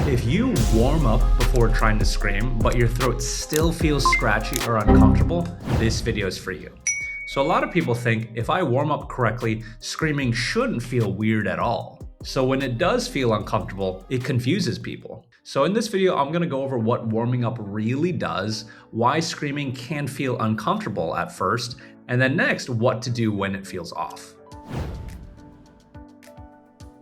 If you warm up before trying to scream, but your throat still feels scratchy or uncomfortable, this video is for you. So a lot of people think if I warm up correctly, screaming shouldn't feel weird at all. So when it does feel uncomfortable, it confuses people. So in this video, I'm gonna go over what warming up really does, why screaming can feel uncomfortable at first, and then next, what to do when it feels off.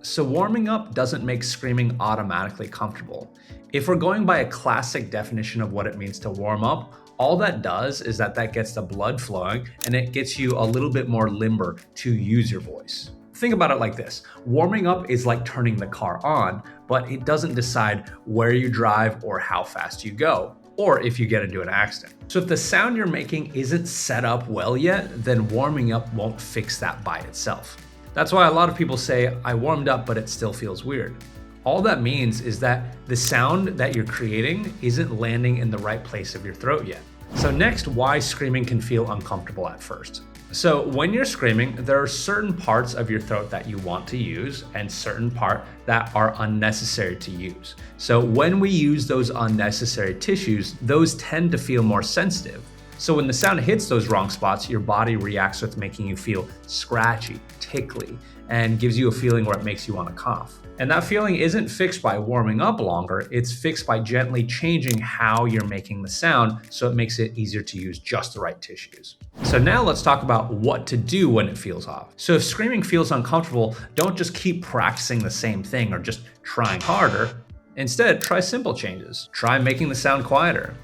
So warming up doesn't make screaming automatically comfortable. If we're going by a classic definition of what it means to warm up, all that does is that gets the blood flowing and it gets you a little bit more limber to use your voice. Think about it like this. Warming up is like turning the car on, but it doesn't decide where you drive or how fast you go, or if you get into an accident. So if the sound you're making isn't set up well yet, then warming up won't fix that by itself. That's why a lot of people say, I warmed up, but it still feels weird. All that means is that the sound that you're creating isn't landing in the right place of your throat yet. So next, why screaming can feel uncomfortable at first. So when you're screaming, there are certain parts of your throat that you want to use and certain parts that are unnecessary to use. So when we use those unnecessary tissues, those tend to feel more sensitive. So when the sound hits those wrong spots, your body reacts with making you feel scratchy, tickly, and gives you a feeling where it makes you want to cough. And that feeling isn't fixed by warming up longer, it's fixed by gently changing how you're making the sound so it makes it easier to use just the right tissues. So now let's talk about what to do when it feels off. So if screaming feels uncomfortable, don't just keep practicing the same thing or just trying harder. Instead, try simple changes. Try making the sound quieter.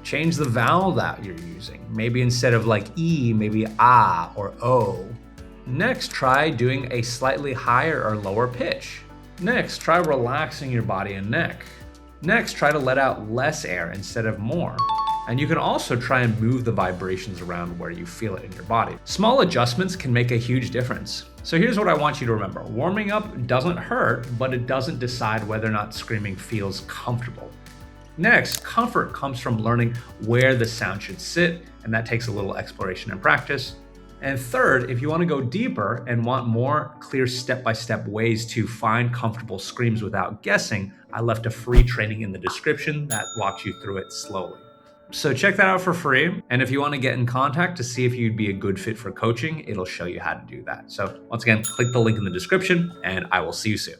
Change the vowel that you're using. Maybe instead of like E, maybe ah or O. Next, try doing a slightly higher or lower pitch. Next, try relaxing your body and neck. Next, try to let out less air instead of more. And you can also try and move the vibrations around where you feel it in your body. Small adjustments can make a huge difference. So here's what I want you to remember. Warming up doesn't hurt, but it doesn't decide whether or not screaming feels comfortable. Next, comfort comes from learning where the sound should sit, and that takes a little exploration and practice. And third, if you want to go deeper and want more clear step-by-step ways to find comfortable screams without guessing, I left a free training in the description that walks you through it slowly. So check that out for free. And if you want to get in contact to see if you'd be a good fit for coaching, it'll show you how to do that. So once again, click the link in the description and I will see you soon.